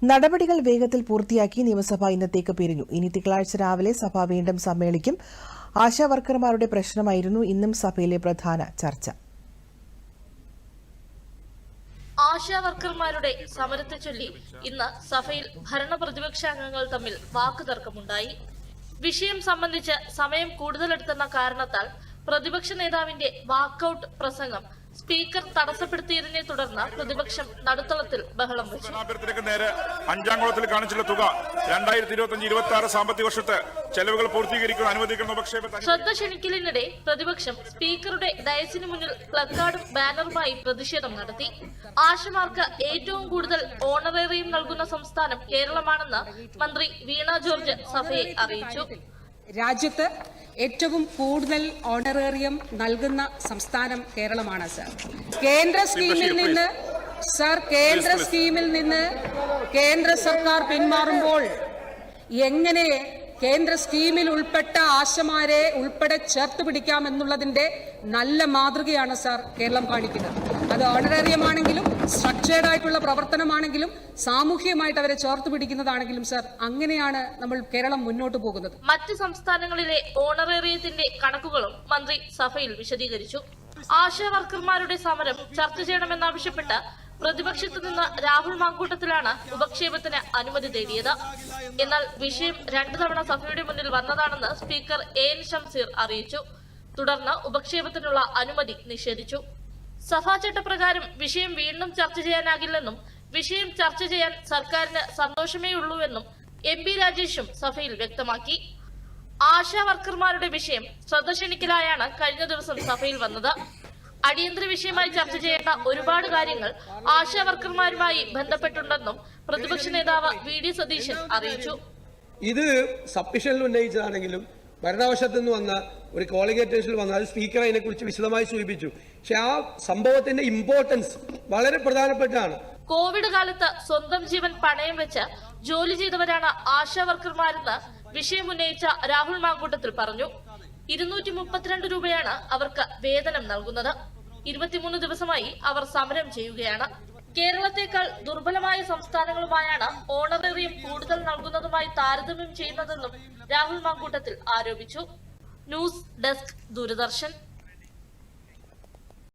നടപടികൾ വേഗത്തിൽ പൂർത്തിയാക്കി നിയമസഭ ഇന്നത്തേക്ക് പിരിഞ്ഞു. ഇനി തിങ്കളാഴ്ച രാവിലെ സഭ വീണ്ടും സമ്മേളിക്കും. ആശാവർക്കർമാരുടെ പ്രശ്നമായിരുന്നു ഇന്നും സഭയിലെ പ്രധാന ചർച്ച. ആശാവർക്കർമാരുടെ സമരത്തെ ചൊല്ലി ഇന്ന് സഭയിൽ ഭരണ പ്രതിപക്ഷ അംഗങ്ങൾ തമ്മിൽ വാക്കുതർക്കമുണ്ടായി. വിഷയം സംബന്ധിച്ച് സമയം കൂടുതലെടുത്തെന്ന കാരണത്താൽ പ്രതിപക്ഷ നേതാവിന്റെ വാക്കൌട്ട് പ്രസംഗം സ്പീക്കർ തടസ്സപ്പെടുത്തിയതിനെ തുടർന്ന് പ്രതിപക്ഷം നടുത്തളത്തിൽ ബഹളം വെച്ചു. നേരെ അഞ്ചാം കുളത്തിൽ കാണിച്ചുള്ള തുക 2025-26 സാമ്പത്തിക വർഷത്തെ ചെലവുകൾ പൂർത്തീകരിക്കാൻ അനുവദിക്കുന്ന ശ്രദ്ധ ക്ഷണിക്കലിനിടെ പ്രതിപക്ഷം സ്പീക്കറുടെ ഡയസിന് മുന്നിൽ പ്ലക്കാർഡും ബാനറുമായി പ്രതിഷേധം നടത്തി. ആശമാർക്ക് ഏറ്റവും കൂടുതൽ ഓണറേറിയം നൽകുന്ന സംസ്ഥാനം കേരളമാണെന്ന് മന്ത്രി വീണ ജോർജ് സഭയെ അറിയിച്ചു. രാജ്യത്ത് ഏറ്റവും കൂടുതൽ ഓണറേറിയം നൽകുന്ന സംസ്ഥാനം കേരളമാണ് സർ. കേന്ദ്ര സ്കീമിൽ നിന്ന് കേന്ദ്ര സർക്കാർ പിന്മാറുമ്പോൾ എങ്ങനെ കേന്ദ്ര സ്കീമിൽ ഉൾപ്പെട്ട ആശമാരെ ഉൾപ്പെടെ ചേർത്ത് പിടിക്കാമെന്നുള്ളതിന്റെ നല്ല മാതൃകയാണ് സാർ കേരളം കാണിക്കുന്നത്. അത് ഓണറേറിയമാണെങ്കിലും സ്ട്രക്ചേർഡ് ആയിട്ടുള്ള പ്രവർത്തനമാണെങ്കിലും സാമൂഹികമായിട്ട് അവരെ ചേർത്ത് പിടിക്കുന്നതാണെങ്കിലും സാർ, അങ്ങനെയാണ് നമ്മൾ കേരളം മുന്നോട്ട് പോകുന്നത്. മറ്റ് സംസ്ഥാനങ്ങളിലെ ഓണറേറിയത്തിന്റെ കണക്കുകളും മന്ത്രി സഭയിൽ വിശദീകരിച്ചു. ആശാ വർക്കർമാരുടെ സമരം ചർച്ച ചെയ്യണമെന്നാവശ്യപ്പെട്ട് പ്രതിപക്ഷത്തു നിന്ന് രാഹുൽ മാങ്കൂട്ടത്തിലാണ് ഉപക്ഷേപത്തിന് അനുമതി തേടിയത്. എന്നാൽ വിഷയം 2 തവണ സഭയുടെ മുന്നിൽ വന്നതാണെന്ന് സ്പീക്കർ എൻ ഷംസീർ അറിയിച്ചു. തുടർന്ന് ഉപക്ഷേപത്തിനുള്ള അനുമതി നിഷേധിച്ചു. സഭാ ചട്ടപ്രകാരം വിഷയം വീണ്ടും ചർച്ച ചെയ്യാനാകില്ലെന്നും വിഷയം ചർച്ച ചെയ്യാൻ സർക്കാരിന് സന്തോഷമേ ഉള്ളൂവെന്നും MP രാജേഷും സഭയിൽ വ്യക്തമാക്കി. ആശാ വർക്കർമാരുടെ വിഷയം ശ്രദ്ധ ക്ഷണിക്കലായാണ് കഴിഞ്ഞ ദിവസം സഭയിൽ വന്നത്. അടിയന്തര വിഷയമായി ചർച്ച ചെയ്യേണ്ട ഒരുപാട് കാര്യങ്ങൾ ആശാ വർക്കർമാരുമായി ബന്ധപ്പെട്ടുണ്ടെന്നും പ്രതിപക്ഷ നേതാവ് VD സതീശൻ അറിയിച്ചു. ഇത് സബ്മിഷനിൽ ഉന്നയിച്ചതാണെങ്കിലും ഭരണപക്ഷത്തു നിന്ന് വന്ന ഒരു കോളിഗേറ്റേഴ്സിൽ വന്ന അത് സ്പീക്കർ അതിനെക്കുറിച്ച് വിശദമായി സൂചിപ്പിച്ചു. പക്ഷെ ആ സംഭവത്തിന്റെ ഇമ്പോർട്ടൻസ് വളരെ പ്രധാനപ്പെട്ടാണ്. കോവിഡ് കാലത്ത് സ്വന്തം ജീവൻ പണയം വെച്ച് ജോലി ചെയ്തവരാണ് ആശാ വർക്കർമാരെന്ന് വിഷയമുന്നയിച്ച രാഹുൽ മാങ്കൂട്ടത്തിൽ പറഞ്ഞു. 232 രൂപയാണ് അവർക്ക് വേതനം നൽകുന്നത്. 23 ദിവസമായി അവർ സമരം ചെയ്യുകയാണ്. കേരളത്തെക്കാൾ ദുർബലമായ സംസ്ഥാനങ്ങളുമായാണ് ഓണറേറിയം കൂടുതൽ നൽകുന്നതുമായി താരതമ്യം ചെയ്യുന്നതെന്നും രാഹുൽ മാങ്കൂട്ടത്തിൽ ആരോപിച്ചു. News desk, Doordarshan.